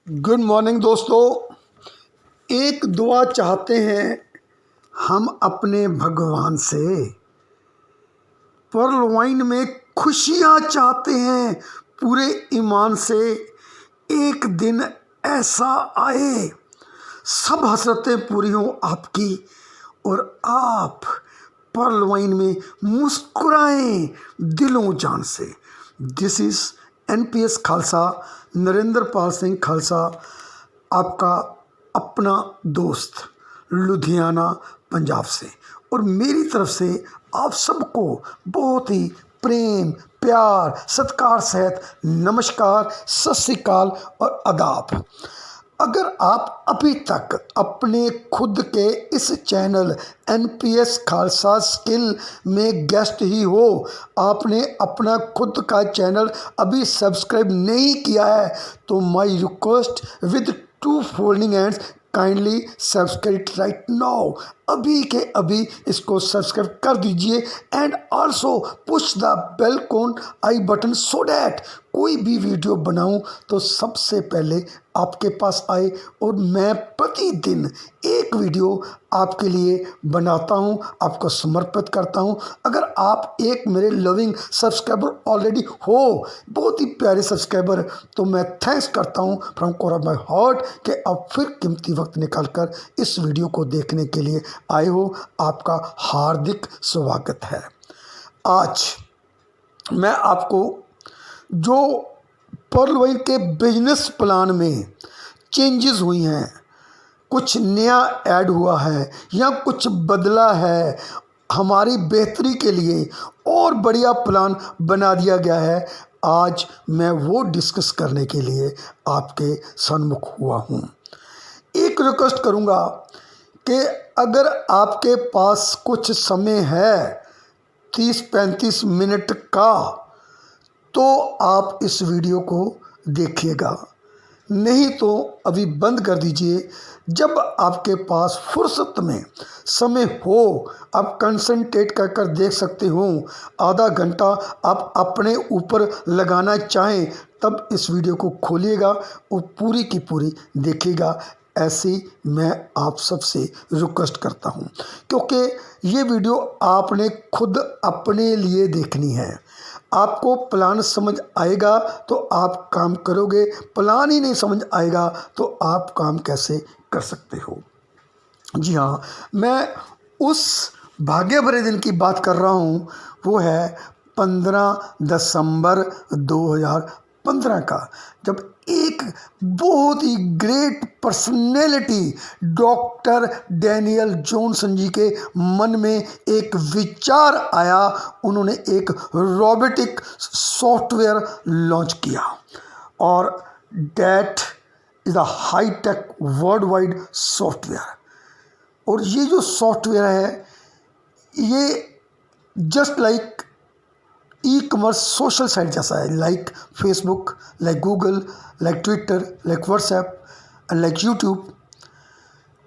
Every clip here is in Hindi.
गुड मॉर्निंग दोस्तों। एक दुआ चाहते हैं हम अपने भगवान से, पर्ल वाइन में खुशियाँ चाहते हैं पूरे ईमान से। एक दिन ऐसा आए सब हसरतें पूरी हों आपकी और आप पर्ल वाइन में मुस्कुराएं दिलों जान से। This is NPS Khalsa, Narendra Pal Singh Khalsa, आपका अपना दोस्त लुधियाना पंजाब से। और मेरी तरफ से आप सबको बहुत ही प्रेम प्यार सत्कार सहित नमस्कार, सत श्री अकाल और आदाब। अगर आप अभी तक अपने खुद के इस चैनल NPS खालसा स्किल में गेस्ट ही हो, आपने अपना खुद का चैनल अभी सब्सक्राइब नहीं किया है, तो my request with 2 folding hands, kindly subscribe right now. अभी के अभी इसको सब्सक्राइब कर दीजिए and also push the bell icon button so that कोई भी वीडियो बनाऊं तो सबसे पहले आपके पास आए। और मैं प्रतिदिन एक वीडियो आपके लिए बनाता हूं, आपको समर्पित करता हूं। अगर आप एक मेरे लविंग सब्सक्राइबर ऑलरेडी हो, बहुत ही प्यारे सब्सक्राइबर, तो मैं थैंक्स करता हूं from core of my heart कि आप फिर कीमती वक्त निकाल कर इस वीडियो को देखने के लिए आए हो। आपका हार्दिक स्वागत है। आज मैं आपको जो पर्ल वाइन के बिजनेस प्लान में चेंजेस हुई हैं, कुछ नया ऐड हुआ है या कुछ बदला है, हमारी बेहतरी के लिए और बढ़िया प्लान बना दिया गया है, आज मैं वो डिस्कस करने के लिए आपके सन्मुख हुआ हूँ। एक रिक्वेस्ट करूँगा कि अगर आपके पास कुछ समय है 30-35 मिनट का, तो आप इस वीडियो को देखिएगा, नहीं तो अभी बंद कर दीजिए। जब आपके पास फुर्सत में समय हो, आप कंसंट्रेट कर कर देख सकते हो। आधा घंटा आप अपने ऊपर लगाना चाहें तब इस वीडियो को खोलिएगा और पूरी की पूरी देखिएगा। ऐसी मैं आप सबसे रिक्वेस्ट करता हूं, क्योंकि ये वीडियो आपने खुद अपने लिए देखनी है। आपको प्लान समझ आएगा तो आप काम करोगे, प्लान ही नहीं समझ आएगा तो आप काम कैसे कर सकते हो। जी हाँ, मैं उस भाग्य भरे दिन की बात कर रहा हूँ, वो है 15 दिसंबर 2015 का, जब एक बहुत ही great personality doctor Daniel Johnson ji के मन में एक विचार आया। उन्होंने एक रोबोटिक सॉफ्टवेयर लॉन्च किया और that is a high tech world wide software. और ये जो सॉफ्टवेयर है, ये just like e commerce social site जैसा है, like Facebook, like Google, like Twitter, like WhatsApp and like YouTube.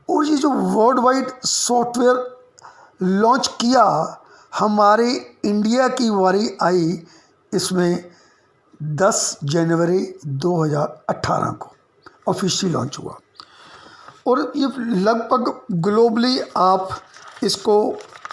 और ये जो वर्ल्ड वाइड सॉफ्टवेयर लॉन्च किया, हमारे इंडिया की बारी आई इसमें 10 जनवरी 2018 को ऑफिशियल लॉन्च हुआ। और ये लगभग ग्लोबली आप इसको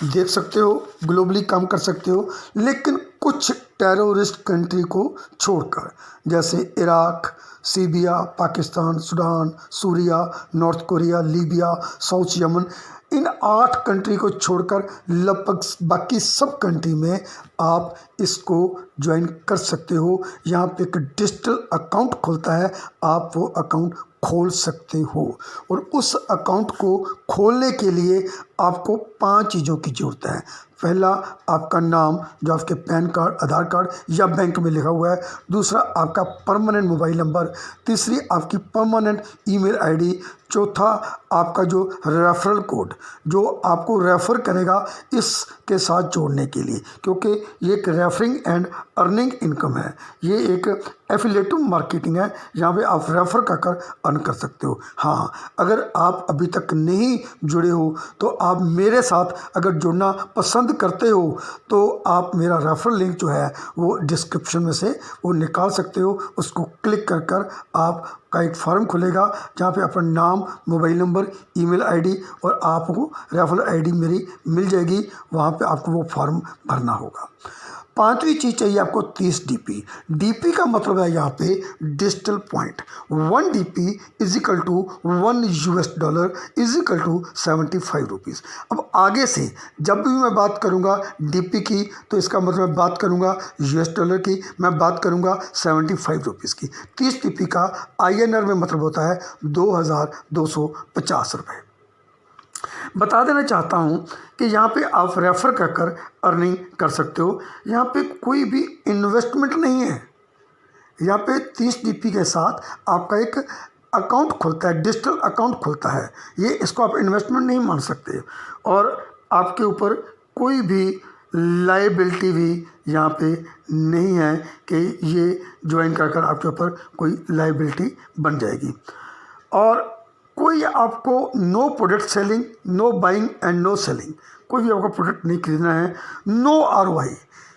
देख सकते हो, ग्लोबली काम कर सकते हो, लेकिन कुछ टेररिस्ट कंट्री को छोड़कर, जैसे Iraq, Syria, Pakistan, Sudan, Syria, North Korea, Libya, South Yemen, इन 8 कंट्री को छोड़कर लगभग बाकी सब कंट्री में आप इसको ज्वाइन कर सकते हो। यहाँ पे एक डिजिटल अकाउंट खुलता है, आप वो अकाउंट खोल सकते हो। और उस अकाउंट को खोलने के लिए आपको 5 चीज़ों की ज़रूरत है। पहला, आपका नाम जो आपके पैन कार्ड, आधार कार्ड या बैंक में लिखा हुआ है। दूसरा, आपका परमानेंट मोबाइल नंबर। तीसरी, आपकी परमानेंट ईमेल आईडी। चौथा, आपका जो रेफरल कोड जो आपको रेफ़र करेगा इसके साथ जोड़ने के लिए, क्योंकि ये एक रेफरिंग एंड अर्निंग इनकम है, ये एक एफिलिएटिव मार्केटिंग है, जहाँ पे आप रेफ़र कर अर्न कर सकते हो। हाँ, अगर आप अभी तक नहीं जुड़े हो तो आप मेरे साथ अगर जुड़ना पसंद करते हो तो आप मेरा रेफरल लिंक जो है वो डिस्क्रिप्शन में से वो निकाल सकते हो। उसको क्लिक कर कर आप का एक फॉर्म खुलेगा जहाँ पे अपना नाम, मोबाइल नंबर, ईमेल आईडी और आपको रेफरल आईडी मेरी मिल जाएगी। वहाँ पे आपको वो फॉर्म भरना होगा। पांचवी चीज़ चाहिए आपको 30 DP। DP का मतलब है यहाँ पे digital point. 1 DP is equal to $1 is equal to 75 rupees. अब आगे से जब भी मैं बात करूँगा DP की तो इसका मतलब मैं बात करूँगा $, की, मैं बात करूँगा 75 रुपीज़ की। 30 DP का INR में मतलब होता है 2250 रुपये। बता देना चाहता हूँ कि यहाँ पे आप रेफ़र कर अर्निंग कर सकते हो। यहाँ पे कोई भी इन्वेस्टमेंट नहीं है। यहाँ पे 30 DP के साथ आपका एक अकाउंट खुलता है, डिजिटल अकाउंट खुलता है। ये इसको आप इन्वेस्टमेंट नहीं मान सकते और आपके ऊपर कोई भी लाइबिलिटी भी यहाँ पे नहीं है कि ये ज्वाइन कर आपके ऊपर कोई लाइबिलिटी बन जाएगी। और कोई आपको no product selling, no buying and no selling, कोई भी आपको प्रोडक्ट नहीं खरीदना है। नो ROI,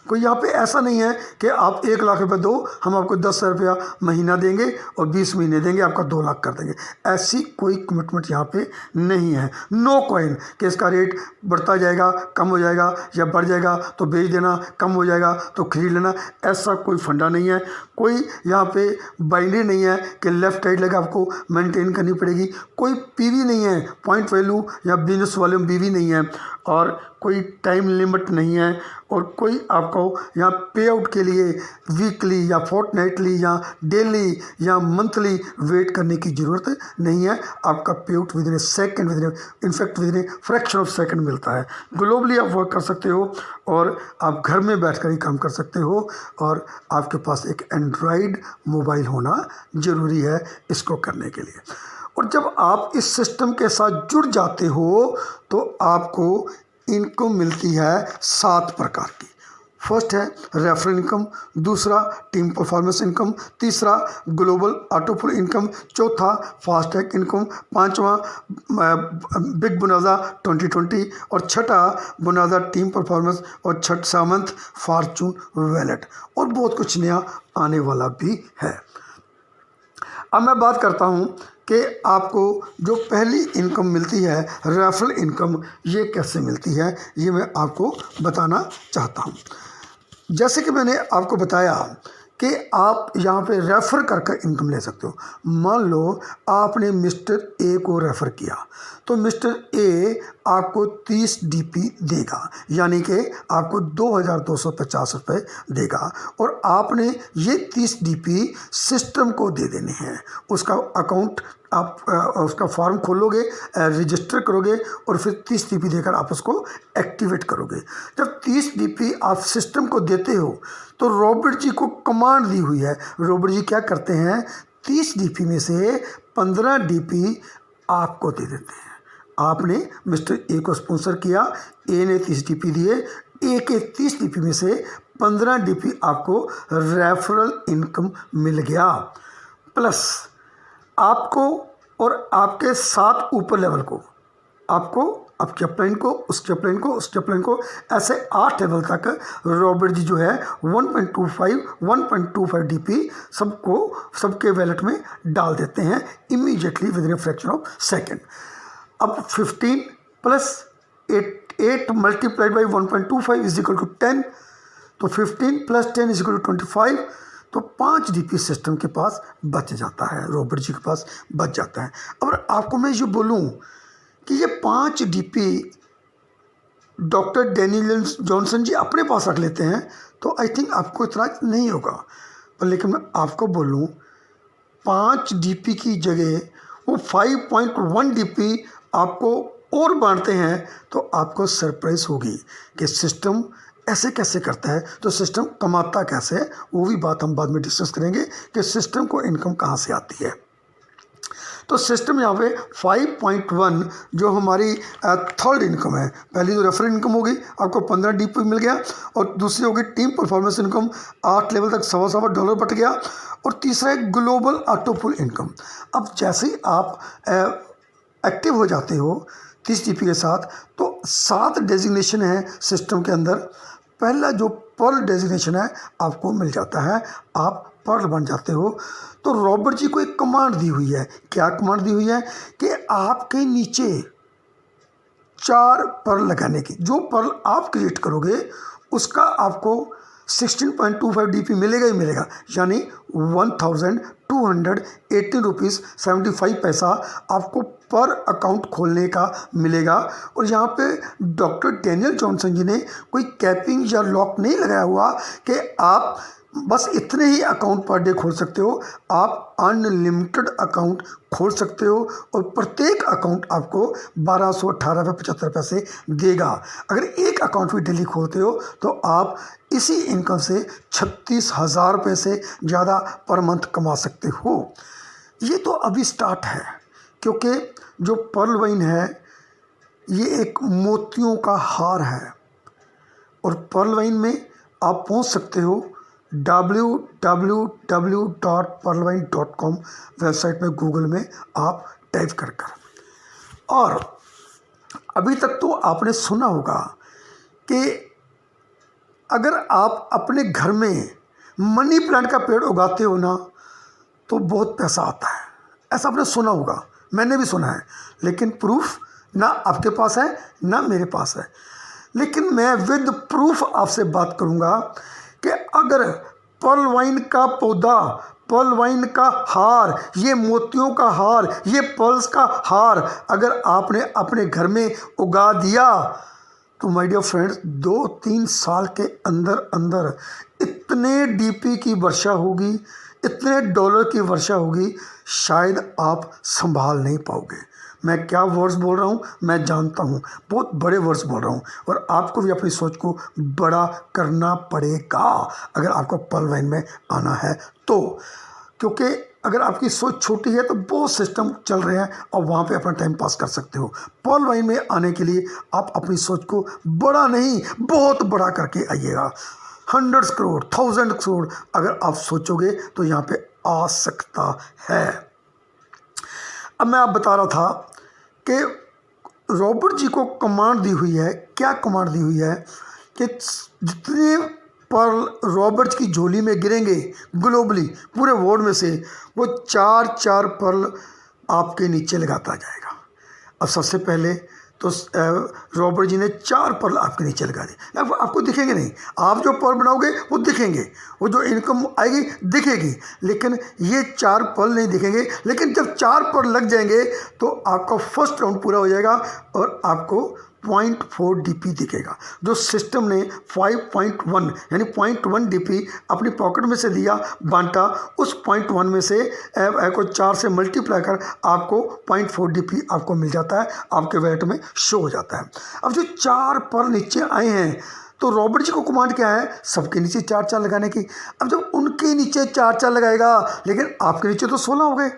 कोई यहाँ पे ऐसा नहीं है कि आप 1 लाख रुपए दो, हम आपको 10,000 रुपया महीना देंगे और 20 महीने देंगे, आपका 2 लाख कर देंगे। ऐसी कोई कमिटमेंट यहाँ पे नहीं है। नो कॉइन कि इसका रेट बढ़ता जाएगा, कम हो जाएगा, या बढ़ जाएगा तो बेच देना, कम हो जाएगा तो खरीद लेना, ऐसा कोई फंडा नहीं है। कोई यहाँ पे बाइनरी नहीं है कि लेफ्ट राइट लगा आपको मेंटेन करनी पड़ेगी। कोई PV नहीं है, पॉइंट वैल्यू या बिजनेस वॉल्यूम BV नहीं है, और कोई टाइम लिमिट नहीं है, और कोई आपको यहाँ पे आउट के लिए वीकली या फोर्टनाइटली या डेली या मंथली वेट करने की ज़रूरत नहीं है। आपका पे out with in second, in fact with in fraction of second मिलता है। ग्लोबली आप वर्क कर सकते हो और आप घर में बैठकर ही काम कर सकते हो, और आपके पास एक एंड्रॉयड मोबाइल होना ज़रूरी है इसको करने के लिए। और जब आप इस सिस्टम के साथ जुड़ जाते हो तो आपको इनकम मिलती है 7 प्रकार की। फर्स्ट है रेफरल इनकम, दूसरा टीम परफॉर्मेंस इनकम, तीसरा ग्लोबल ऑटोपुल इनकम, चौथा फास्ट टैग इनकम, पांचवा बिग बोनाजा 2020 और छठा बोनाजा टीम परफॉर्मेंस और सामंथ फॉर्चून वैलेट, और बहुत कुछ नया आने वाला भी है। अब मैं बात करता हूँ कि आपको जो पहली इनकम मिलती है रेफरल इनकम, ये कैसे मिलती है, ये मैं आपको बताना चाहता हूँ। जैसे कि मैंने आपको बताया कि आप यहाँ पे रेफ़र कर इनकम ले सकते हो। मान लो आपने मिस्टर ए को रेफ़र किया तो मिस्टर ए आपको 30 DP देगा, यानी कि आपको 2250 रुपये देगा, और आपने ये 30 DP सिस्टम को दे देने हैं। उसका अकाउंट आप उसका फॉर्म खोलोगे, रजिस्टर करोगे और फिर 30 DP देकर आप उसको एक्टिवेट करोगे। जब 30 DP आप सिस्टम को देते हो तो रॉबर्ट जी को कमांड दी हुई है। रॉबर्ट जी क्या करते हैं, 30 DP में से 15 DP आपको दे देते हैं। आपने मिस्टर ए को स्पॉन्सर किया, ए ने 30 DP दिए, ए के 30 DP में से 15 DP आपको रेफरल इनकम मिल गया, प्लस आपको और आपके साथ ऊपर लेवल को, आपको आपके अपलाइन को, उसके अपलाइन को, उसके अपलाइन को, ऐसे 8 लेवल तक रॉबर्ट जी जो है 1.25 DP सबको सबके वैलेट में डाल देते हैं immediately with in fraction of second. अब 15 plus 8 multiplied by 1.25 is equal to 10, तो 15 प्लस 10 इज इक्वल टू 25, तो 5 DP सिस्टम के पास बच जाता है, रॉबर्ट जी के पास बच जाता है। और आपको मैं ये बोलूँ कि ये 5 DP डॉक्टर डैनियल जॉनसन जी अपने पास रख लेते हैं तो आई थिंक आपको इतना नहीं होगा, पर लेकिन मैं आपको बोलूँ 5 DP की जगह वो 5.1 DP आपको और बांटते हैं तो आपको सरप्राइज होगी कि सिस्टम ऐसे कैसे करता है, तो सिस्टम कमाता कैसे है, वो भी बात हम बाद में डिस्कस करेंगे कि सिस्टम को इनकम कहाँ से आती है। तो सिस्टम यहाँ पे 5.1 जो हमारी थर्ड इनकम है, पहली जो रेफरल इनकम होगी आपको 15 DP मिल गया, और दूसरी होगी टीम परफॉर्मेंस इनकम 8 लेवल तक $1.25 बट गया, और तीसरा है ग्लोबल ऑटोपुल इनकम। अब जैसे ही आप एक्टिव हो जाते हो 30 DP के साथ तो 7 डेजिग्नेशन है सिस्टम के अंदर। पहला जो पर डेजिग्नेशन है आपको मिल जाता है, आप पर्ल बन जाते हो, तो रॉबर्ट जी को एक कमांड दी हुई है। क्या कमांड दी हुई है कि आपके नीचे 4 पर्ल लगाने की। जो पर्ल आप क्रिएट करोगे उसका आपको 16.25 DP मिलेगा ही मिलेगा, यानी 1218 रुपीज़ 75 पैसा आपको पर अकाउंट खोलने का मिलेगा। और यहाँ पे डॉक्टर डैनियल जॉनसन जी ने कोई कैपिंग या लॉक नहीं लगाया हुआ कि आप बस इतने ही अकाउंट पर डे खोल सकते हो। आप अनलिमिटेड अकाउंट खोल सकते हो और प्रत्येक अकाउंट आपको 1218.75 पैसे देगा। अगर एक अकाउंट भी डेली खोलते हो तो आप इसी इनकम से 36,000 रुपये से ज़्यादा पर मंथ कमा सकते हो। ये तो अभी स्टार्ट है, क्योंकि जो पर्ल वाइन है ये एक मोतियों का हार है। और पर्ल वाइन में आप पहुंच सकते हो www.pearlwine.com वेबसाइट में, गूगल में आप टाइप कर। और अभी तक तो आपने सुना होगा कि अगर आप अपने घर में मनी प्लांट का पेड़ उगाते हो ना तो बहुत पैसा आता है। ऐसा आपने सुना होगा, मैंने भी सुना है, लेकिन प्रूफ ना आपके पास है ना मेरे पास है। लेकिन मैं विद प्रूफ आपसे बात करूंगा कि अगर पर्ल वाइन का पौधा, पर्ल वाइन का हार, ये मोतियों का हार, ये पर्ल्स का हार अगर आपने अपने घर में उगा दिया तो माय डियर फ्रेंड्स 2-3 साल के अंदर अंदर इतने डीपी की वर्षा होगी, इतने डॉलर की वर्षा होगी, शायद आप संभाल नहीं पाओगे। मैं क्या वर्ड्स बोल रहा हूँ मैं जानता हूँ, बहुत बड़े वर्ड्स बोल रहा हूँ। और आपको भी अपनी सोच को बड़ा करना पड़ेगा अगर आपको पर्ल वाइन में आना है तो, क्योंकि अगर आपकी सोच छोटी है तो बहुत सिस्टम चल रहे हैं और वहाँ पे अपना टाइम पास कर सकते हो। पर्ल वाइन में आने के लिए आप अपनी सोच को बड़ा नहीं बहुत बड़ा करके आइएगा। 100 करोड़ 1000 करोड़ अगर आप सोचोगे तो यहाँ पे आ सकता है। अब मैं आप बता रहा था कि रॉबर्ट जी को कमांड दी हुई है। क्या कमांड दी हुई है कि जितने पर्ल रॉबर्ट की झोली में गिरेंगे ग्लोबली पूरे वर्ल्ड में से, वो 4 पर्ल आपके नीचे लगाता जाएगा। अब सबसे पहले तो रॉबर्ट जी ने 4 पर्ल आपके नीचे लगा दी। अब आपको दिखेंगे नहीं, आप जो पर्ल बनाओगे वो दिखेंगे, वो जो इनकम आएगी दिखेगी, लेकिन ये 4 पर्ल नहीं दिखेंगे। लेकिन जब 4 पर्ल लग जाएंगे तो आपका फर्स्ट राउंड पूरा हो जाएगा और आपको 0.4 DP दिखेगा। जो सिस्टम ने 5.1 यानी 0.1 DP अपनी पॉकेट में से दिया बांटा, उस 0.1 में से को 4 से मल्टीप्लाई कर आपको 0.4 DP आपको मिल जाता है, आपके वैलेट में शो हो जाता है। अब जो 4 पर्ल नीचे आए हैं तो रॉबर्ट जी को कमांड क्या है, सबके नीचे 4 लगाने की। अब जब उनके नीचे 4 लगाएगा लेकिन आपके नीचे तो 16 हो गए,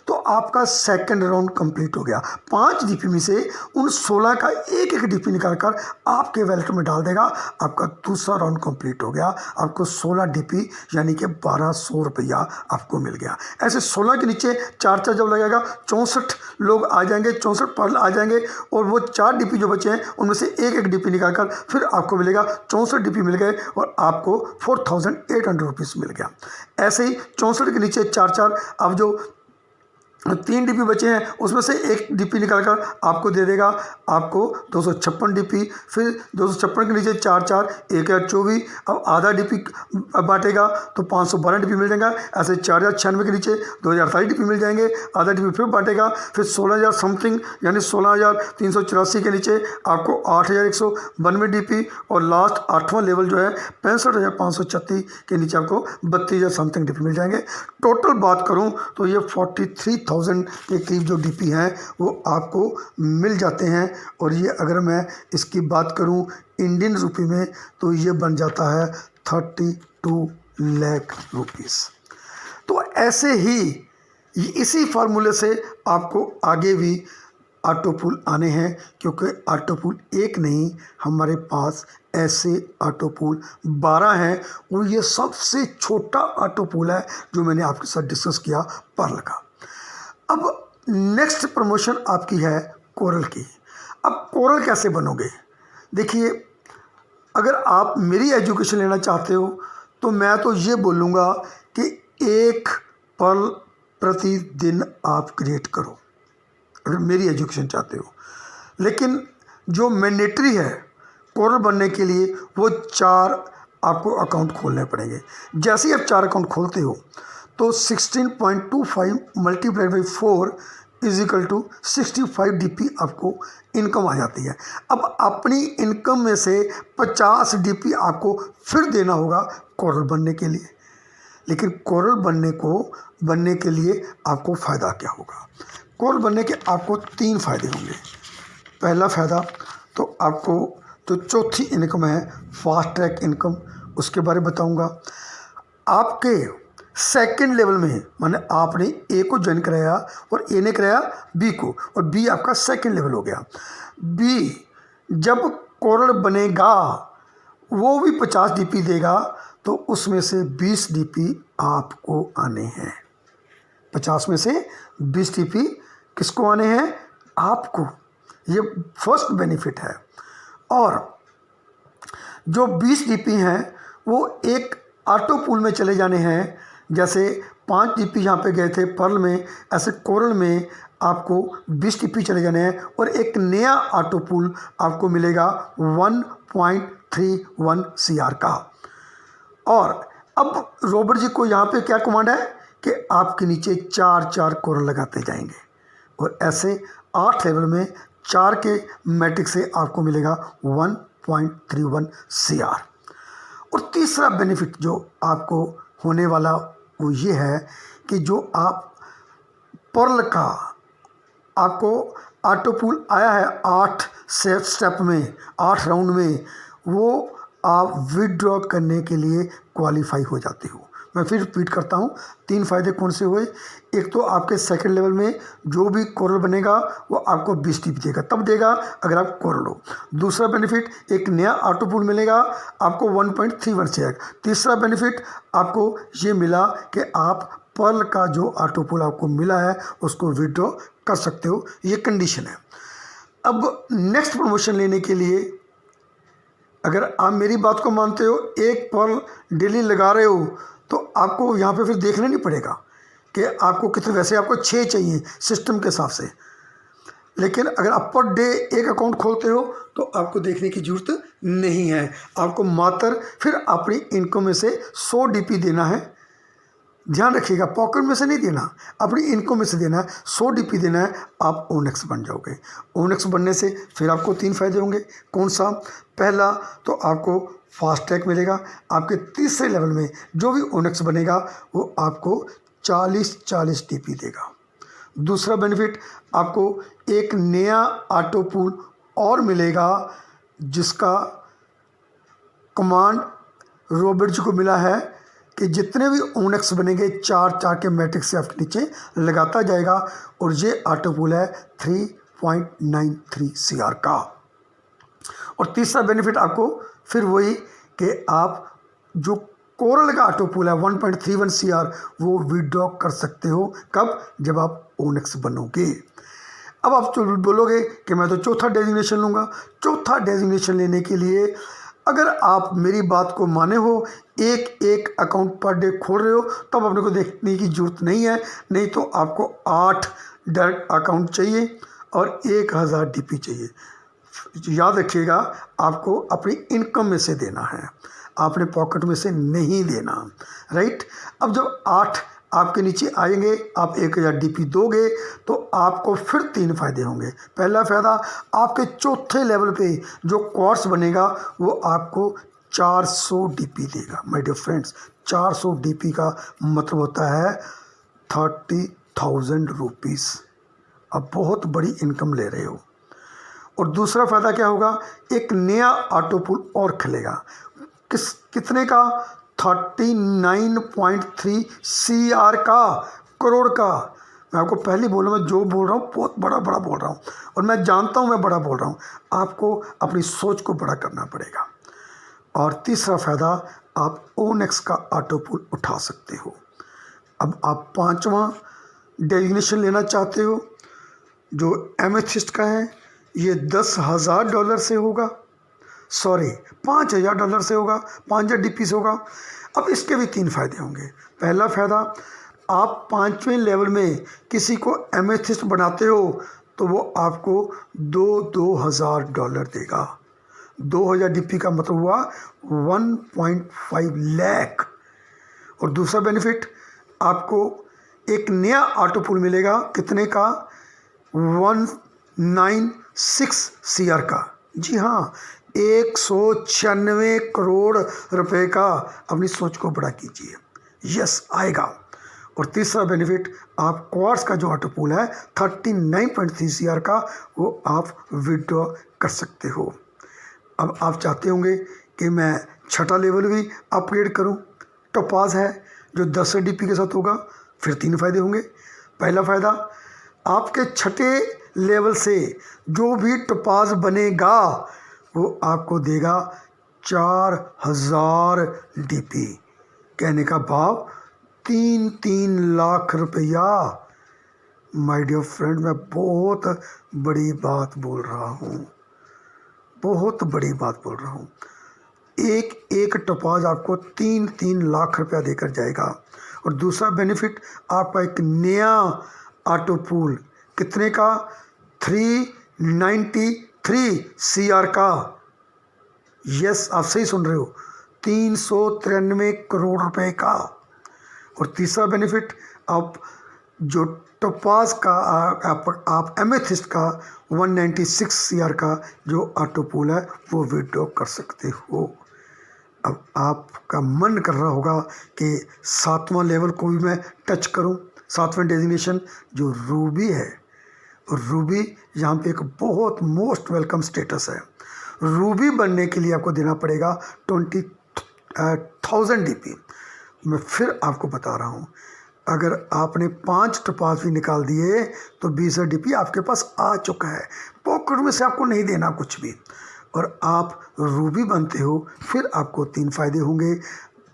तो आपका सेकंड राउंड कंप्लीट हो गया। 5 DP में से उन 16 का एक DP निकालकर आपके वैलेट में डाल देगा, आपका दूसरा राउंड कंप्लीट हो गया। आपको 16 DP यानी कि 1200 रुपया आपको मिल गया। ऐसे 16 के नीचे 4 जब लगेगा 64 लोग आ जाएंगे, 64 पर्ल आ जाएंगे और वो 4 DP जो बचे हैं उनमें से एक DP निकालकर फिर आपको मिलेगा 64 DP मिल गए और आपको 4800 रुपीज़ मिल गया। ऐसे ही 64 के नीचे 4, अब जो 3 DP बचे हैं उसमें से एक DP निकालकर आपको दे देगा, आपको 256 DP। फिर 256 के नीचे 4, 1 या 24, अब आधा DP बांटेगा तो 512 DP मिल जाएगा। ऐसे 4096 के नीचे 2028 DP मिल जाएंगे, आधा DP फिर बांटेगा, फिर 16,000 समथिंग यानी 16,384 के नीचे आपको 8,192 DP और लास्ट 8वां लेवल जो है 65,536 के नीचे आपको 32,000 समथिंग DP मिल जाएंगे। टोटल बात करूँ तो ये 43,000 के करीब जो DP हैं वो आपको मिल जाते हैं। और ये अगर मैं इसकी बात करूं इंडियन रुपये में तो ये बन जाता है 32 लाख रुपीस। तो ऐसे ही इसी फार्मूले से आपको आगे भी ऑटोपूल आने हैं, क्योंकि ऑटोपूल एक नहीं, हमारे पास ऐसे ऑटोपूल 12 हैं और ये सबसे छोटा ऑटोपूल है जो मैंने आपके साथ डिस्कस किया पर्ल का। अब नेक्स्ट प्रमोशन आपकी है कोरल की। अब कोरल कैसे बनोगे? देखिए, अगर आप मेरी एजुकेशन लेना चाहते हो तो मैं तो ये बोलूँगा कि एक पर्ल प्रतिदिन आप क्रिएट करो अगर मेरी एजुकेशन चाहते हो। लेकिन जो मैंडेटरी है कोरल बनने के लिए वो 4 आपको अकाउंट खोलने पड़ेंगे। जैसे ही आप 4 अकाउंट खोलते हो तो 16.25 multiplied by 4 is equal to 65 DP आपको इनकम आ जाती है। अब अपनी इनकम में से 50 DP आपको फिर देना होगा कोरल बनने के लिए। लेकिन कोरल बनने के लिए आपको फ़ायदा क्या होगा? कोरल बनने के आपको 3 फ़ायदे होंगे। पहला फ़ायदा तो आपको जो चौथी इनकम है फास्ट ट्रैक इनकम, उसके बारे में बताऊंगा। आपके सेकंड लेवल में माने आपने ए को ज्वाइन कराया और ए ने कराया बी को और बी आपका सेकंड लेवल हो गया। बी जब कोरल बनेगा वो भी 50 DP देगा तो उसमें से 20 DP आपको आने हैं। 50 में से 20 DP किसको आने हैं? आपको। ये फर्स्ट बेनिफिट है। और जो 20 DP हैं वो एक ऑटो पूल में चले जाने हैं। जैसे 5 DP यहाँ पे गए थे पर्ल में, ऐसे कोरल में आपको 20 DP चले जाने हैं और एक नया ऑटो पूल आपको मिलेगा 1.31 CR का। और अब रॉबर्ट जी को यहाँ पे क्या कमांड है कि आपके नीचे 4 कोरल लगाते जाएंगे और ऐसे 8 लेवल में 4 के मैट्रिक्स से आपको मिलेगा 1.31 CR। और तीसरा बेनिफिट जो आपको होने वाला वो ये है कि जो आप पर्ल का आपको ऑटो पूल आया है 8 स्टेप में, 8 राउंड में, वो आप विड्रॉ करने के लिए क्वालिफाई हो जाते हो। मैं फिर रिपीट करता हूँ, 3 फ़ायदे कौन से हुए? एक तो आपके सेकंड लेवल में जो भी कोरल बनेगा वो आपको 20 DP देगा, तब देगा अगर आप कोरल हो। दूसरा बेनिफिट, एक नया ऑटो पूल मिलेगा आपको 1.31 CR। तीसरा बेनिफिट आपको ये मिला कि आप पर्ल का जो ऑटो पूल आपको मिला है उसको विड्रॉ कर सकते हो, ये कंडीशन है। अब नेक्स्ट प्रमोशन लेने के लिए अगर आप मेरी बात को मानते हो, एक पर्ल डेली लगा रहे हो तो आपको यहाँ पे फिर देखना नहीं पड़ेगा कि आपको कितने, वैसे आपको 6 चाहिए सिस्टम के हिसाब से। लेकिन अगर आप पर डे एक अकाउंट खोलते हो तो आपको देखने की ज़रूरत नहीं है। आपको मात्र फिर अपनी इनकम में से 100 DP देना है। ध्यान रखिएगा, पॉकेट में से नहीं देना, अपनी इनकम में से देना है। 100 DP देना है, आप ओनेक्स बन जाओगे। ओनेक्स बनने से फिर आपको 3 फ़ायदे होंगे। कौन सा? पहला तो आपको फास्ट ट्रैक मिलेगा। आपके तीसरे लेवल में जो भी ओनेक्स बनेगा वो आपको 40 DP देगा। दूसरा बेनिफिट, आपको एक नया ऑटो पूल और मिलेगा जिसका कमांड रॉबर्ट जी को मिला है कि जितने भी ओनेक्स बनेंगे 4 के मैट्रिक्स से आपके नीचे लगाता जाएगा और ये ऑटो पूल है 3.93 CR का। और तीसरा बेनिफिट आपको फिर वही कि आप जो कोरल का ऑटो पूल है 1.31 CR वो विड्रॉ कर सकते हो। कब? जब आप ओनेक्स बनोगे। अब आप तो बोलोगे कि मैं तो चौथा डेजिग्नेशन लूँगा। चौथा डेजिग्नेशन लेने के लिए अगर आप मेरी बात को माने हो, एक अकाउंट पर डे खोल रहे हो, तब अपने को देखने की ज़रूरत नहीं है। नहीं तो आपको 8 डायरेक्ट अकाउंट चाहिए और 1000 DP चाहिए। याद रखिएगा, आपको अपनी इनकम में से देना है, आपने पॉकेट में से नहीं देना, राइट। अब जब 8 आपके नीचे आएंगे, आप 1000 DP दोगे तो आपको फिर 3 फ़ायदे होंगे। पहला फ़ायदा, आपके चौथे लेवल पे जो कोर्स बनेगा वो आपको 400 DP देगा। माय डियर फ्रेंड्स, 400 DP का मतलब होता है 30,000 रुपीज़। अब बहुत बड़ी इनकम ले रहे हो। और दूसरा फ़ायदा क्या होगा? एक नया ऑटो पूल और खुलेगा। कितने का? 39.3 CR का, करोड़ का। मैं आपको पहले बोला, मैं जो बोल रहा हूँ बहुत बड़ा बोल रहा हूँ और मैं जानता हूँ मैं बड़ा बोल रहा हूँ। आपको अपनी सोच को बड़ा करना पड़ेगा। और तीसरा फ़ायदा, आप ओनेक्स का ऑटो पूल उठा सकते हो। अब आप 5वां डेजिग्नेशन लेना चाहते हो जो एमेथिस्ट का है, ये $10,000 से होगा, सॉरी $5,000 से होगा, 5000 DP से होगा। अब इसके भी 3 फ़ायदे होंगे। पहला फ़ायदा, आप 5वें लेवल में किसी को एमेथिस्ट बनाते हो तो वो आपको $2,000 देगा। 2000 DP का मतलब हुआ 1.5 लाख। और दूसरा बेनिफिट, आपको एक नया ऑटो पूल मिलेगा, कितने का? 196 CR का। जी हाँ, 196 करोड़ रुपए का। अपनी सोच को बड़ा कीजिए, यस आएगा। और तीसरा बेनिफिट, आप क्वार्ट्स का जो ऑटो पूल है 39.3 CR का, वो आप विड्रॉ कर सकते हो। अब आप चाहते होंगे कि मैं छठा लेवल भी अपग्रेड करूं। टोपाज है जो 10 DP के साथ होगा, फिर 3 फ़ायदे होंगे। पहला फ़ायदा, आपके छठे लेवल से जो भी टोपाज बनेगा वो आपको देगा 4000 DP। कहने का भाव 3 लाख रुपया। माय डियर फ्रेंड, मैं बहुत बड़ी बात बोल रहा हूँ, बहुत बड़ी बात बोल रहा हूँ। एक टोपाज आपको 3 लाख रुपया देकर जाएगा। और दूसरा बेनिफिट, आपका एक नया ऑटो पूल, कितने का? 393 CR का। यस, आप सही सुन रहे हो, 393 करोड़ रुपए का। और तीसरा बेनिफिट, आप जो टोपाज का आप एमेथिस्ट का 196 CR का जो ऑटो पूल है वो विड्रॉ कर सकते हो। अब आपका मन कर रहा होगा कि 7वां लेवल को भी मैं टच करूं, 7वें डेजिग्नेशन जो रूबी है। रूबी यहाँ पे एक बहुत मोस्ट वेलकम स्टेटस है। रूबी बनने के लिए आपको देना पड़ेगा 20,000 DP। मैं फिर आपको बता रहा हूँ, अगर आपने 5 टोपाज भी निकाल दिए तो 20,000 DP आपके पास आ चुका है। पॉकेट में से आपको नहीं देना कुछ भी, और आप रूबी बनते हो। फिर आपको 3 फ़ायदे होंगे।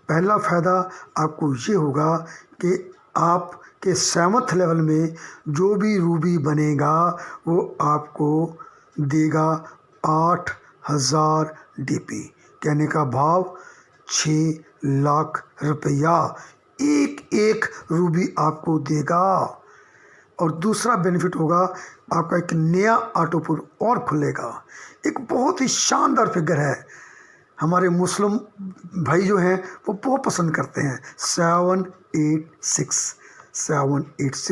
पहला फ़ायदा आपको ये होगा कि आपके 7th लेवल में जो भी रूबी बनेगा वो आपको देगा 8000 DP। कहने का भाव 6 लाख रुपया एक रूबी आपको देगा। और दूसरा बेनिफिट होगा, आपका एक नया ऑटो पूल और खुलेगा। एक बहुत ही शानदार फिगर है, हमारे मुस्लिम भाई जो हैं वो बहुत पसंद करते हैं। 786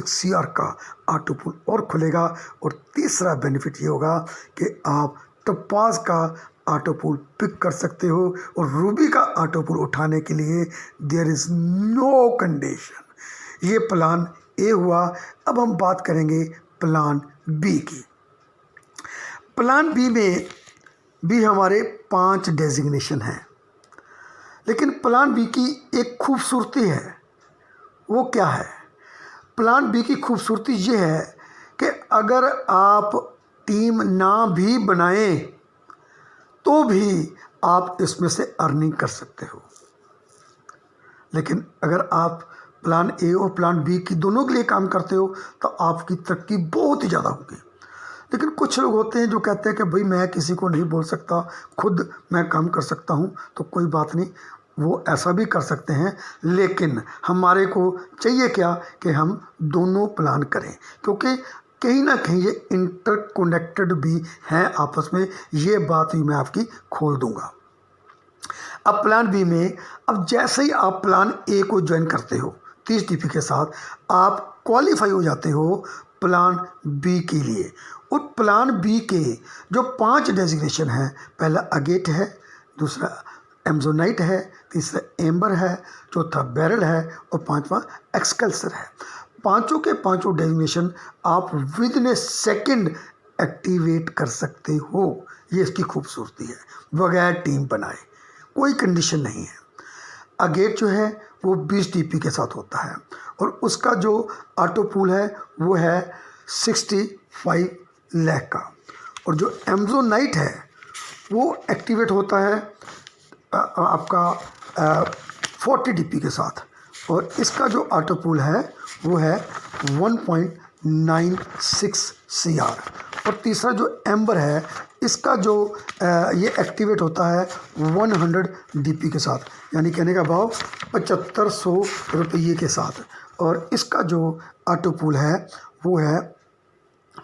CR का ऑटो पूल और खुलेगा। और तीसरा बेनिफिट ये होगा कि आप टोपाज का ऑटो पूल पिक कर सकते हो। और रूबी का ऑटो पूल उठाने के लिए देयर इज़ नो कंडीशन। ये प्लान ए हुआ। अब हम बात करेंगे प्लान बी की। प्लान बी में भी हमारे 5 डेजिग्नेशन हैं, लेकिन प्लान बी की एक खूबसूरती है। वो क्या है? प्लान बी की खूबसूरती ये है कि अगर आप टीम ना भी बनाएं तो भी आप इसमें से अर्निंग कर सकते हो। लेकिन अगर आप प्लान ए और प्लान बी की दोनों के लिए काम करते हो तो आपकी तरक्की बहुत ही ज़्यादा होगी। लेकिन कुछ लोग होते हैं जो कहते हैं कि भाई मैं किसी को नहीं बोल सकता, खुद मैं काम कर सकता हूँ। तो कोई बात नहीं, वो ऐसा भी कर सकते हैं। लेकिन हमारे को चाहिए क्या कि हम दोनों प्लान करें, क्योंकि कहीं ना कहीं ये इंटरकनेक्टेड भी हैं आपस में। ये बात भी मैं आपकी खोल दूंगा। अब प्लान बी में, अब जैसे ही आप प्लान ए को ज्वाइन करते हो 30 DP के साथ, आप क्वालिफाई हो जाते हो प्लान बी के लिए। और प्लान बी के जो 5 डेजिग्नेशन हैं, पहला अगेट है, दूसरा एमजोनाइट है, तीसरा एम्बर है, चौथा बैरल है और 5वां एक्सकल्सर है। पांचों के पांचों डेजिग्नेशन आप with in A second activate कर सकते हो। ये इसकी खूबसूरती है, बगैर टीम बनाए, कोई कंडीशन नहीं है। अगेट जो है वो 20 DP के साथ होता है और उसका जो ऑटो पूल है वो है 65 लाख का। और जो एमजोनाइट है वो एक्टिवेट होता है आपका 40 DP के साथ, और इसका जो ऑटो पूल है वो है 1.96 CR। और तीसरा जो एम्बर है इसका जो ये एक्टिवेट होता है 100 DP के साथ, यानी कहने का भाव 7500 रुपये के साथ। और इसका जो ऑटो पूल है वो है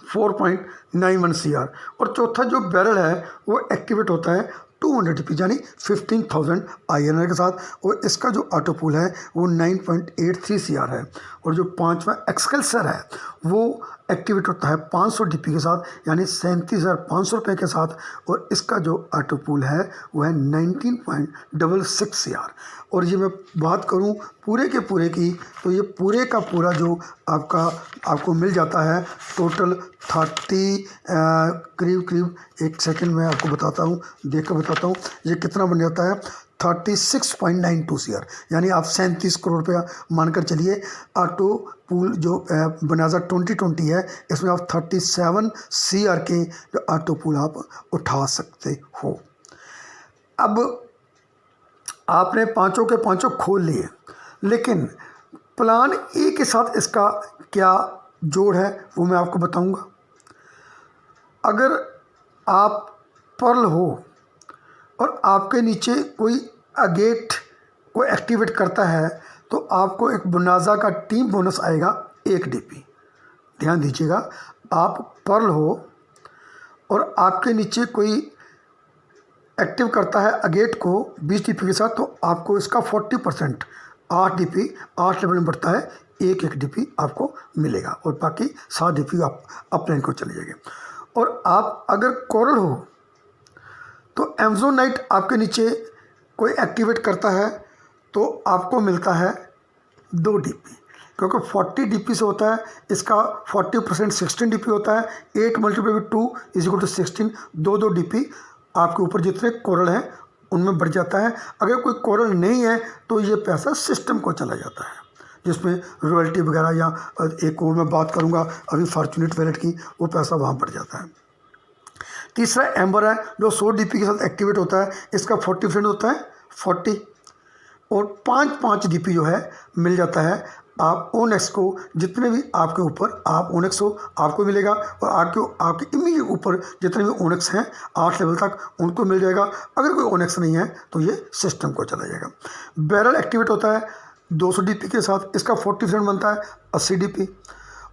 4.91 CR। और चौथा जो बैरल है वो एक्टिवेट होता है 200 DP यानी 15,000 INR के साथ। और इसका जो ऑटो पूल है वो 9.83 CR है। और जो पांचवा एक्सकल्सर है वो एक्टिवेट होता है 500 DP के साथ यानी 37,500 रुपये के साथ। और इसका जो ऑटो पूल है वो है 19.66 CR। और ये मैं बात करूं पूरे के पूरे की तो ये पूरे का पूरा जो आपको मिल जाता है टोटल 30 करीब एक सेकंड में आपको बताता हूँ, देख कर बताता हूँ ये कितना बन जाता है 36.92 CR, यानी आप 37 करोड़ रुपया मानकर चलिए। ऑटो पूल जो बनाजा 2020 है इसमें आप 37 CR के जो ऑटो पूल आप उठा सकते हो। अब आपने पांचों के पांचों खोल लिए, लेकिन प्लान ए के साथ इसका क्या जोड़ है वो मैं आपको बताऊंगा। अगर आप पर्ल हो और आपके नीचे कोई अगेट को एक्टिवेट करता है तो आपको एक बुनाजा का टीम बोनस आएगा 1 DP। ध्यान दीजिएगा, आप पर्ल हो और आपके नीचे कोई एक्टिव करता है अगेट को 20 DP के साथ तो आपको इसका 40% 8 DP 8 लेवल में बढ़ता है, 1 DP आपको मिलेगा और बाकी 7 DP आप अपलाइन को चले जाएंगे। और आप अगर कोरल हो तो एमजोनाइट आपके नीचे कोई एक्टिवेट करता है तो आपको मिलता है 2 DP, क्योंकि 40 DP से होता है इसका 40% 16 DP होता है। 8 × 2 = 16, 2 DP आपके ऊपर जितने कोरल हैं उनमें बढ़ जाता है। अगर कोई कोरल नहीं है तो ये पैसा सिस्टम को चला जाता है, जिसमें रॉयल्टी वगैरह या एक और मैं बात करूँगा अभी फॉर्चूनेट वैलेट की, वो पैसा वहाँ बढ़ जाता है। तीसरा एम्बर है जो 100 DP के साथ एक्टिवेट होता है, इसका 40% होता है 40 और 5 DP जो है मिल जाता है आप ओनेक्स को। जितने भी आपके ऊपर आप ओनेक्स हो आपको मिलेगा और आपके इमीडिएट ऊपर जितने भी ओनेक्स हैं 8 लेवल तक उनको मिल जाएगा। अगर कोई ओनेक्स नहीं है तो ये सिस्टम को चला जाएगा। बैरल एक्टिवेट होता है 200 DP के साथ, इसका 40% बनता है 80 DP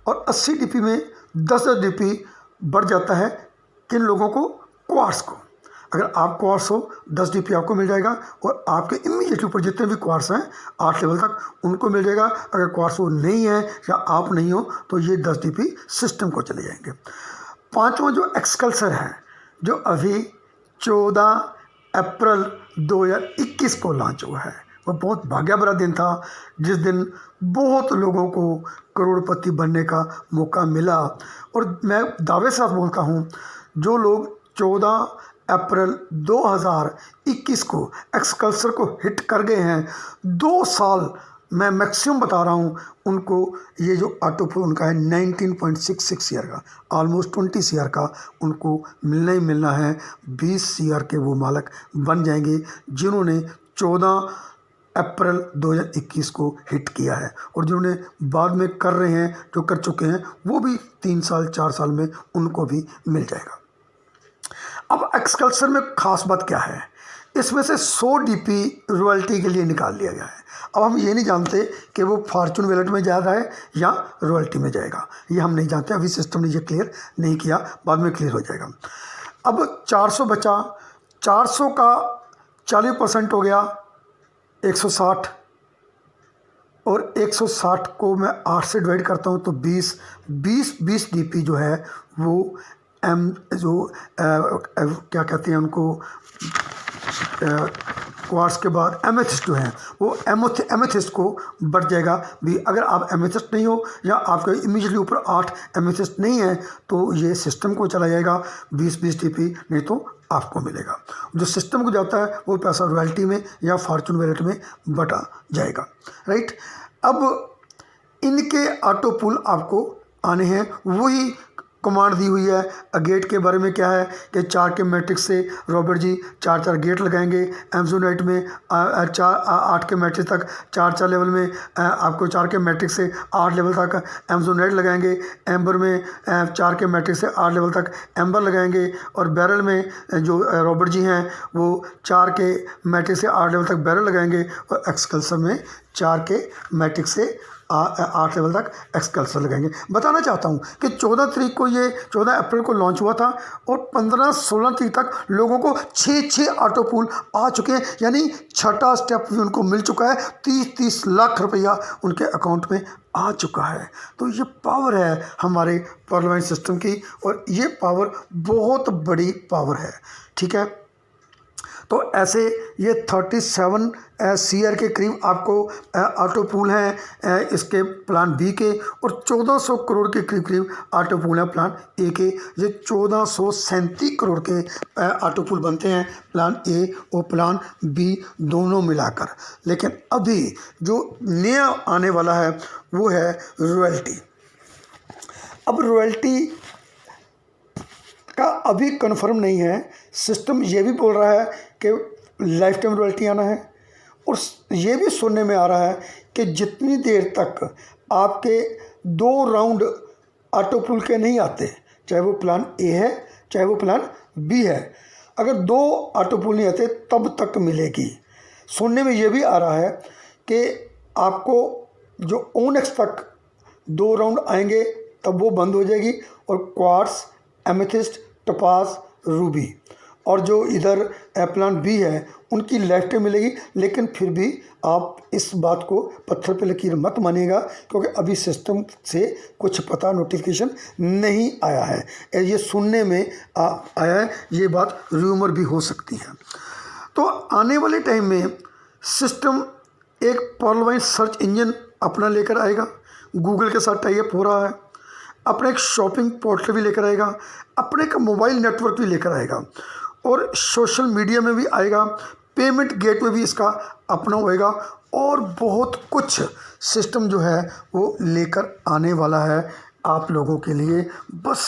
और 80 DP में 10 DP बढ़ जाता है किन लोगों को, क्वार्ट्स को। अगर आप क्वार्ट्स हो 10 DP आपको मिल जाएगा और आपके इमीडिएटली ऊपर जितने भी क्वार्ट्स हैं 8 लेवल तक उनको मिल जाएगा। अगर क्वार्ट्स वो नहीं है या आप नहीं हो तो ये 10 DP सिस्टम को चले जाएंगे। पांचवा जो एक्सकल्सर है जो अभी 14 अप्रैल 2021 को लॉन्च हुआ है, वो बहुत भाग्य भरा दिन था जिस दिन बहुत लोगों को करोड़पति बनने का मौका मिला। और मैं दावे से साथ बोलता हूँ जो लोग 14 अप्रैल 2021 को एक्सकल्सर को हिट कर गए हैं, 2 साल मैं मैक्सिमम बता रहा हूँ उनको ये जो ऑटो पूल उनका है 19.66 CR का, ऑलमोस्ट 20 CR का उनको मिलना ही मिलना है। 20 CR के वो मालिक बन जाएंगे जिन्होंने 14 अप्रैल 2021 को हिट किया है और जिन्होंने बाद में कर रहे हैं जो कर चुके हैं वो भी 3 साल 4 साल में उनको भी मिल जाएगा। अब एक्सकल्सर में खास बात क्या है, इसमें से 100 DP रॉयल्टी के लिए निकाल लिया गया है। अब हम ये नहीं जानते कि वो फॉर्चून वैलेट में जा रहा है या रॉयल्टी में जाएगा, ये हम नहीं जानते, अभी सिस्टम ने ये क्लियर नहीं किया, बाद में क्लियर हो जाएगा। अब 400 बचा, 400 का 40% हो गया 160 और 160 को मैं 8 से डिवाइड करता हूँ तो 20 DP जो है वो क्या कहते हैं उनको क्वार्ट्स के बाद एमेथिस्ट जो है वो एमेथिस्ट को बढ़ जाएगा भी। अगर आप एमेथिस्ट नहीं हो या आपके इमीडिएटली ऊपर 8 एमेथिस्ट नहीं है तो ये सिस्टम को चला जाएगा 20 DP, नहीं तो आपको मिलेगा। जो सिस्टम को जाता है वो पैसा रॉयल्टी में या फॉर्चून वैलेट में बटा जाएगा, राइट। अब इनके ऑटो पूल आपको आने हैं वही कमांड दी हुई है। गेट के बारे में क्या है कि 4 के मैट्रिक्स से रॉबर्ट जी 4 गेट लगाएंगे। एमजोनाइट में 8 के मैट्रिक्स तक 4 लेवल में आपको 4 के मैट्रिक्स से 8 लेवल तक एमजोनाइट लगाएंगे। एम्बर में 4 के मैट्रिक्स से 8 लेवल तक एम्बर लगाएंगे। और बैरल में जो रॉबर्ट जी हैं वो 4 के मैट्रिक्स से 8 लेवल तक बैरल लगाएंगे। और एक्सकल्सर में 4 के मैट्रिक्स से 8 लेवल तक एक्सकल्सर लगाएंगे। बताना चाहता हूँ कि 14 अप्रैल को लॉन्च हुआ था और 15-16 तारीख तक लोगों को 6 ऑटो पूल आ चुके हैं, यानी छठा स्टेप भी उनको मिल चुका है। 30 लाख रुपया उनके अकाउंट में आ चुका है। तो ये पावर है हमारे पार्लियामेंट सिस्टम की, और ये पावर बहुत बड़ी पावर है। ठीक है, तो ऐसे ये 37 CR के करीब आपको ऑटो पूल हैं इसके प्लान बी के, और 1400 करोड़ के करीब ऑटो पूल हैं प्लान ए के। ये 1437 करोड़ के ऑटो पूल बनते हैं प्लान ए और प्लान बी दोनों मिलाकर। लेकिन अभी जो नया आने वाला है वो है रॉयल्टी। अब रॉयल्टी का अभी कन्फर्म नहीं है। सिस्टम ये भी बोल रहा है कि लाइफ टाइम रॉयल्टी आना है, और ये भी सुनने में आ रहा है कि जितनी देर तक आपके 2 राउंड ऑटो पूल के नहीं आते, चाहे वो प्लान ए है चाहे वो प्लान बी है, अगर 2 ऑटो पूल नहीं आते तब तक मिलेगी। सुनने में ये भी आ रहा है कि आपको जो ओनेक्स तक 2 राउंड आएंगे तब वो बंद हो जाएगी, और क्वार्ट्स, एमेथिस्ट, टोपाज, रूबी, और जो इधर प्लान बी है उनकी लाइफ टाइम मिलेगी। लेकिन फिर भी आप इस बात को पत्थर पे लकीर मत मानिएगा, क्योंकि अभी सिस्टम से कुछ पता नोटिफिकेशन नहीं आया है। ये सुनने में आया है, ये बात रूमर भी हो सकती है। तो आने वाले टाइम में सिस्टम एक पार्लियामेंट सर्च इंजन अपना लेकर आएगा, गूगल के साथ टाई अप हो रहा है, अपना एक शॉपिंग पोर्टल भी लेकर आएगा, अपने का मोबाइल नेटवर्क भी लेकर आएगा, और सोशल मीडिया में भी आएगा, पेमेंट गेटवे भी इसका अपना होएगा, और बहुत कुछ सिस्टम जो है वो लेकर आने वाला है आप लोगों के लिए। बस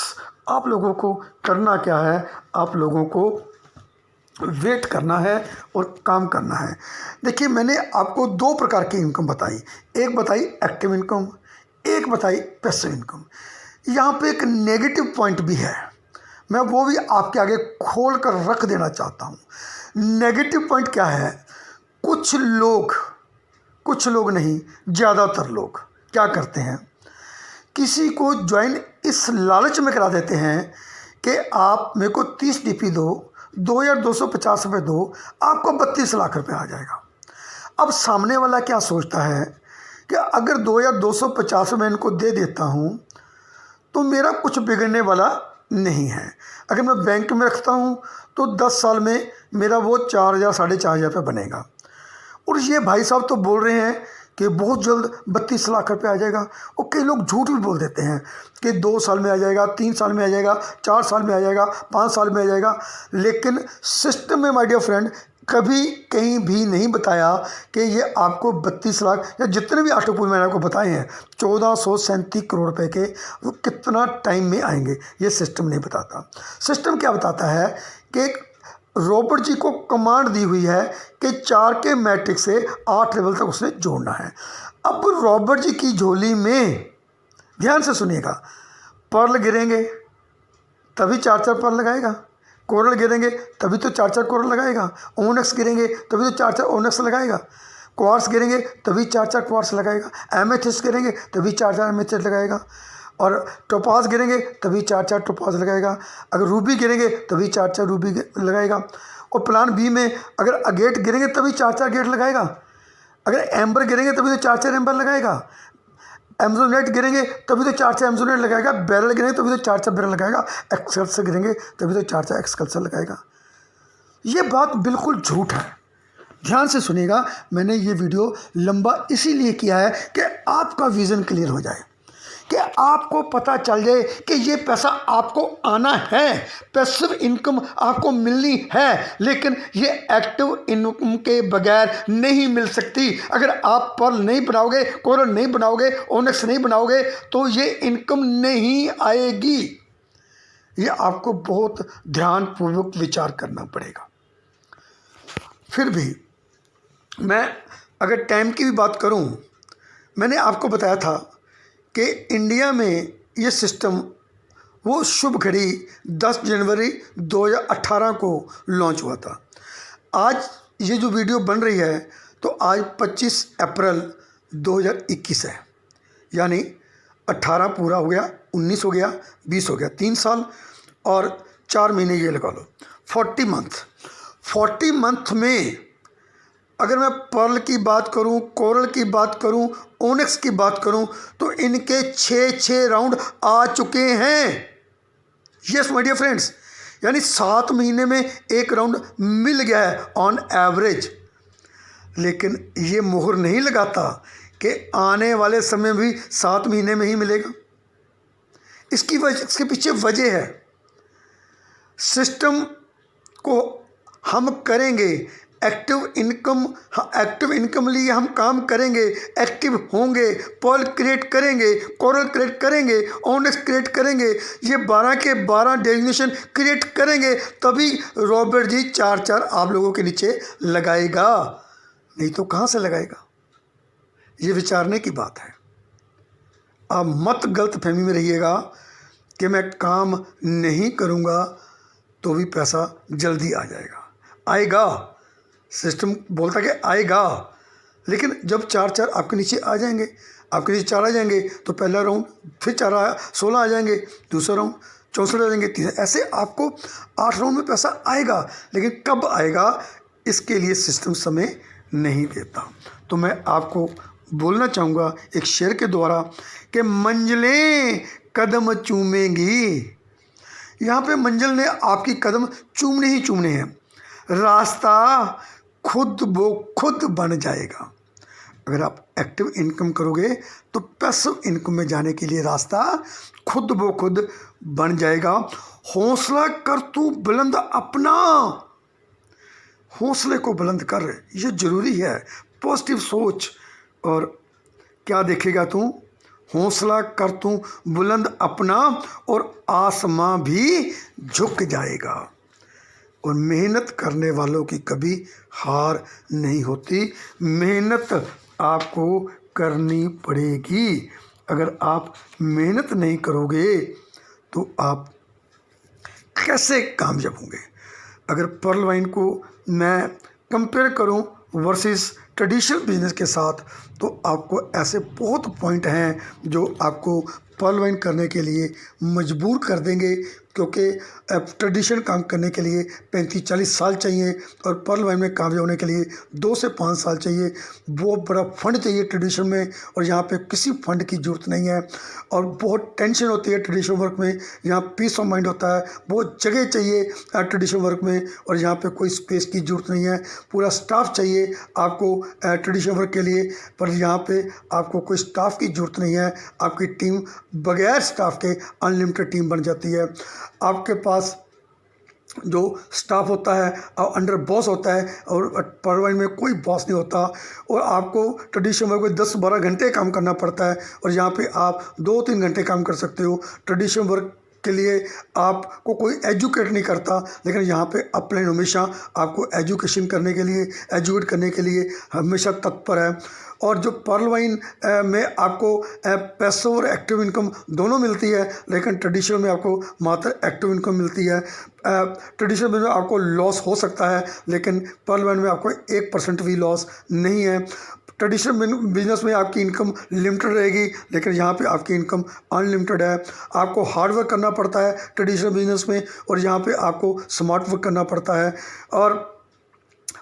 आप लोगों को करना क्या है, आप लोगों को वेट करना है और काम करना है। देखिए, मैंने आपको 2 प्रकार की इनकम बताई, एक बताई एक्टिव इनकम, एक बताई पैसिव इनकम। यहाँ पे एक नेगेटिव पॉइंट भी है, मैं वो भी आपके आगे खोल कर रख देना चाहता हूँ। नेगेटिव पॉइंट क्या है? कुछ लोग नहीं, ज़्यादातर लोग क्या करते हैं, किसी को ज्वाइन इस लालच में करा देते हैं कि आप मेरे को 30 DP दो, 2250 रुपये दो, आपको 32 लाख रुपये आ जाएगा। अब सामने वाला क्या सोचता है कि अगर 2250 रुपये इनको दे देता हूँ तो मेरा कुछ बिगड़ने वाला नहीं है। अगर मैं बैंक में रखता हूँ तो 10 साल में मेरा वो 4000 4,500 रुपये बनेगा। और ये भाई साहब तो बोल रहे हैं कि बहुत जल्द 32 लाख रुपये आ जाएगा, और कई लोग झूठ भी बोल देते हैं कि 2 साल में आ जाएगा, 3 साल में आ जाएगा, 4 साल में आ जाएगा, 5 साल में आ जाएगा। लेकिन सिस्टम में माय डियर फ्रेंड कभी कहीं भी नहीं बताया कि ये आपको 32 लाख या जितने भी ऑटो पूल मैंने आपको बताए हैं 1437 करोड़ रुपए के, वो कितना टाइम में आएंगे ये सिस्टम नहीं बताता। सिस्टम क्या बताता है कि रॉबर्ट जी को कमांड दी हुई है कि 4 के मैट्रिक्स से 8 लेवल तक उसने जोड़ना है। अब रॉबर्ट जी की झोली में, ध्यान से सुनिएगा, पर्ल गिरेंगे तभी 4 पर्ल लगाएगा, कोरल गिरेंगे तभी तो 4 कोरल लगाएगा, ओनेक्स गिरेंगे तभी तो 4 ओनेक्स लगाएगा, क्वार्ट्स गिरेंगे तभी 4 क्वार्ट्स लगाएगा, एमेथिस्ट गिरेंगे तभी 4 एमेथिस्ट लगाएगा, और टोपाज गिरेंगे तभी 4 टोपाज लगाएगा, अगर रूबी गिरेंगे तभी 4 रूबी लगाएगा, और प्लान बी में अगर गेट गिरेंगे तभी 4 गेट लगाएगा, अगर एम्बर गिरेंगे तभी तो 4 एम्बर लगाएगा, एमजोनेट गिरेंगे तभी तो 4 एमजोनेट लगाएगा, बैरल गिरेंगे तभी तो 4 बैरल लगाएगा, एक्सकल्सर गिरेंगे तभी तो 4 एक्सकल्सर लगाएगा। ये बात बिल्कुल झूठ है। ध्यान से सुनिएगा, मैंने ये वीडियो लंबा इसीलिए किया है कि आपका विज़न क्लियर हो जाए, कि आपको पता चल जाए कि ये पैसा आपको आना है, पैसिव इनकम आपको मिलनी है, लेकिन ये एक्टिव इनकम के बगैर नहीं मिल सकती। अगर आप पर्ल नहीं बनाओगे, कोरल नहीं बनाओगे, ओनेक्स नहीं बनाओगे तो ये इनकम नहीं आएगी। ये आपको बहुत ध्यानपूर्वक विचार करना पड़ेगा। फिर भी मैं अगर टाइम की भी बात करूं, मैंने आपको बताया था कि इंडिया में ये सिस्टम वो शुभ घड़ी 10 जनवरी 2018 को लॉन्च हुआ था। आज ये जो वीडियो बन रही है तो आज 25 अप्रैल 2021 है, यानी 18 पूरा हो गया, 19 हो गया, 20 हो गया, 3 साल और 4 महीने ये लगा लो, 40 मंथ में अगर मैं पर्ल की बात करूं, कोरल की बात करूं, ओनिक्स की बात करूं तो इनके 6 राउंड आ चुके हैं। यस माय डियर फ्रेंड्स, यानी 7 महीने में एक राउंड मिल गया है ऑन एवरेज। लेकिन ये मोहर नहीं लगाता कि आने वाले समय भी 7 महीने में ही मिलेगा। इसके पीछे वजह है, सिस्टम को हम करेंगे, एक्टिव इनकम लिए हम काम करेंगे, एक्टिव होंगे, पर्ल क्रिएट करेंगे, कोरल क्रिएट करेंगे, ओनिक्स क्रिएट करेंगे, ये 12 के 12 डेजिग्नेशन क्रिएट करेंगे, तभी रॉबर्ट जी 4 आप लोगों के नीचे लगाएगा, नहीं तो कहाँ से लगाएगा। ये विचारने की बात है। आप मत गलत फहमी में रहिएगा कि मैं काम नहीं करूँगा तो भी पैसा जल्दी आ जाएगा। आएगा, सिस्टम बोलता कि आएगा, लेकिन जब 4 आपके नीचे आ जाएंगे, आपके नीचे 4 आ जाएंगे तो पहला राउंड, फिर 16 आ जाएंगे, दूसरा राउंड 64 आ जाएंगे, तीसरा, ऐसे आपको 8 राउंड में पैसा आएगा। लेकिन कब आएगा इसके लिए सिस्टम समय नहीं देता। तो मैं आपको बोलना चाहूँगा एक शेर के द्वारा कि मंजिलें कदम चूमेंगी। यहाँ पे मंजिल ने आपकी कदम चूमने ही चूमने हैं, रास्ता खुद ब खुद बन जाएगा। अगर आप एक्टिव इनकम करोगे तो पैसिव इनकम में जाने के लिए रास्ता खुद ब खुद बन जाएगा। हौसला कर तू बुलंद अपना, हौसले को बुलंद कर, ये ज़रूरी है। पॉजिटिव सोच, और क्या देखेगा तू, हौसला कर तू बुलंद अपना और आसमां भी झुक जाएगा। और मेहनत करने वालों की कभी हार नहीं होती, मेहनत आपको करनी पड़ेगी। अगर आप मेहनत नहीं करोगे तो आप कैसे कामयाब होंगे। अगर पर्ल वाइन को मैं कंपेयर करूं वर्सेस ट्रेडिशनल बिजनेस के साथ, तो आपको ऐसे बहुत पॉइंट हैं जो आपको पर्ल वाइन करने के लिए मजबूर कर देंगे, क्योंकि ट्रेडिशन काम करने के लिए 35-40 साल चाहिए और पर्ल वाइन में कामयाब होने के लिए 2 से 5 साल चाहिए। बहुत बड़ा फंड चाहिए ट्रेडिशन में, और यहाँ पे किसी फंड की ज़रूरत नहीं है। और बहुत टेंशन होती है ट्रेडिशन वर्क में, यहाँ पीस ऑफ माइंड होता है। बहुत जगह चाहिए ट्रेडिशन वर्क में, और यहाँ पे कोई स्पेस की ज़रूरत नहीं है। पूरा स्टाफ चाहिए आपको ट्रेडिशन वर्क के लिए, पर यहाँ पे आपको कोई स्टाफ की ज़रूरत नहीं है। आपकी टीम बगैर स्टाफ के अनलिमिटेड टीम बन जाती है। आपके पास जो स्टाफ होता है और अंडर बॉस होता है, और पर्ल वाइन में कोई बॉस नहीं होता, और आपको ट्रेडिशन वर्क में 10-12 घंटे काम करना पड़ता है, और यहाँ पे आप 2-3 घंटे काम कर सकते हो। ट्रेडिशन वर्क के लिए आपको कोई एजुकेट नहीं करता, लेकिन यहाँ पे अपलाइन हमेशा आपको एजुकेशन करने के लिए, एजुकेट करने के लिए हमेशा तत्पर है। और जो पर्ल वाइन में आपको पैसिव और एक्टिव इनकम दोनों मिलती है, लेकिन ट्रेडिशनल में आपको मात्र एक्टिव इनकम मिलती है। ट्रेडिशनल में आपको लॉस हो सकता है, लेकिन पर्ल वाइन में आपको 1% भी लॉस नहीं है। ट्रेडिशनल बिजनेस में आपकी इनकम लिमिटेड रहेगी, लेकिन यहाँ पे आपकी इनकम अनलिमिटेड है। आपको हार्ड वर्क करना पड़ता है ट्रेडिशनल बिजनेस में, और यहाँ पे आपको स्मार्ट वर्क करना पड़ता है। और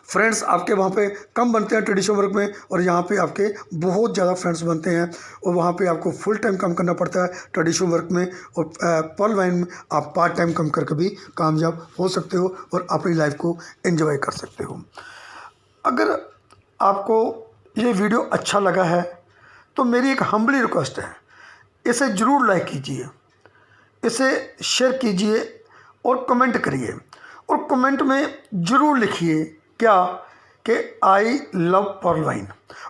फ्रेंड्स आपके वहाँ पे कम बनते हैं ट्रेडिशनल वर्क में, और यहाँ पे आपके बहुत ज़्यादा फ्रेंड्स बनते हैं, और वहाँ पे आपको फुल टाइम काम करना पड़ता है ट्रेडिशनल वर्क में। और पर्ल वाइन में आप पार्ट टाइम काम करके भी कामयाब हो सकते हो और अपनी लाइफ को एंजॉय कर सकते हो। अगर आपको ये वीडियो अच्छा लगा है तो मेरी एक हम्बली रिक्वेस्ट है, इसे ज़रूर लाइक कीजिए, इसे शेयर कीजिए और कमेंट करिए, और कमेंट में ज़रूर लिखिए क्या कि आई लव पर्ल वाइन,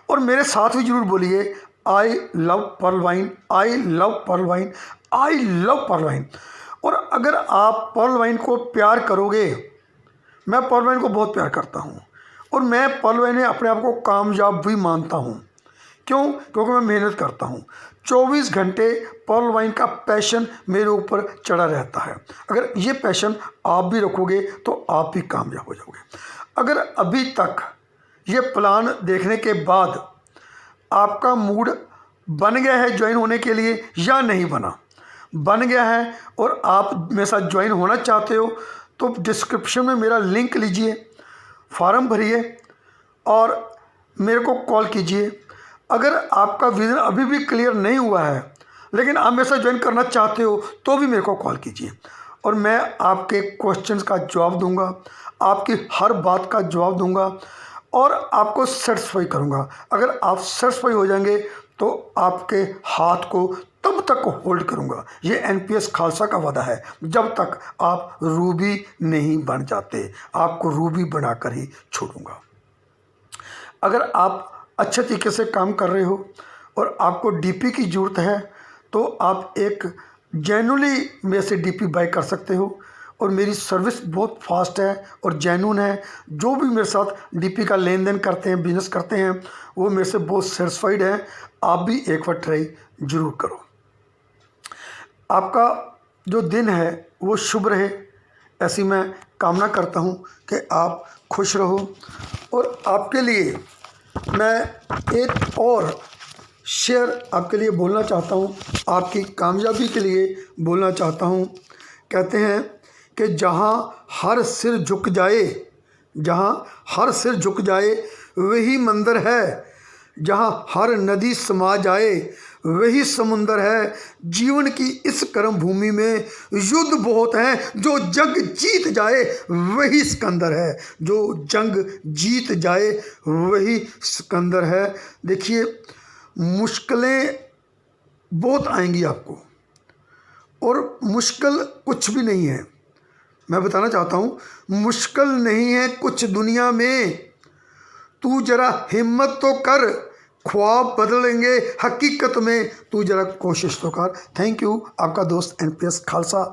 और मेरे साथ भी ज़रूर बोलिए I love Pearl Vine, I love Pearl Vine, I love Pearl Vine. और अगर आप पर्ल वाइन को प्यार करोगे, मैं पर्ल वाइन को बहुत प्यार करता हूँ और मैं पर्ल वाइन में अपने आप को कामयाब भी मानता हूँ। क्यों? क्योंकि मैं मेहनत करता हूँ। 24 घंटे पर्ल वाइन का पैशन मेरे ऊपर चढ़ा रहता है। अगर ये पैशन आप भी रखोगे तो आप भी कामयाब हो जाओगे। अगर अभी तक ये प्लान देखने के बाद आपका मूड बन गया है ज्वाइन होने के लिए या नहीं बन गया है और आप मेरे साथ ज्वाइन होना चाहते हो, तो डिस्क्रिप्शन में मेरा लिंक लीजिए, फॉर्म भरिए और मेरे को कॉल कीजिए। अगर आपका विज़न अभी भी क्लियर नहीं हुआ है लेकिन आप मेरे साथ ज्वाइन करना चाहते हो तो भी मेरे को कॉल कीजिए और मैं आपके क्वेश्चंस का जवाब दूंगा, आपकी हर बात का जवाब दूंगा और आपको सेटिस्फाई करूंगा। अगर आप सेटिस्फाई हो जाएंगे तो आपके हाथ को तब तक होल्ड करूंगा। ये एनपीएस खालसा का वादा है, जब तक आप रूबी नहीं बन जाते आपको रूबी बनाकर ही छोड़ूंगा। अगर आप अच्छे तरीके से काम कर रहे हो और आपको डीपी की ज़रूरत है तो आप एक जेन्युइनली मेरे से डीपी बाय कर सकते हो और मेरी सर्विस बहुत फास्ट है और जेन्युइन है। जो भी मेरे साथ डीपी का लेन देन करते हैं, बिजनेस करते हैं, वो मेरे से बहुत सेटिस्फाइड हैं। आप भी एक बार ट्राई ज़रूर करो। आपका जो दिन है वो शुभ रहे, ऐसी मैं कामना करता हूँ कि आप खुश रहो। और आपके लिए मैं एक और शेयर आपके लिए बोलना चाहता हूँ, आपकी कामयाबी के लिए बोलना चाहता हूँ। कहते हैं कि जहाँ हर सिर झुक जाए वही मंदिर है, जहाँ हर नदी समा जाए वही समुंदर है। जीवन की इस कर्म भूमि में युद्ध बहुत हैं, जो जंग जीत जाए वही सिकंदर है, जो जंग जीत जाए वही सिकंदर है। देखिए, मुश्किलें बहुत आएंगी आपको और मुश्किल कुछ भी नहीं है। मैं बताना चाहता हूँ, मुश्किल नहीं है कुछ दुनिया में, तू जरा हिम्मत तो कर, ख्वाब बदलेंगे हकीकत में, तू जरा कोशिश तो कर। Thank you. आपका दोस्त एनपीएस खालसा।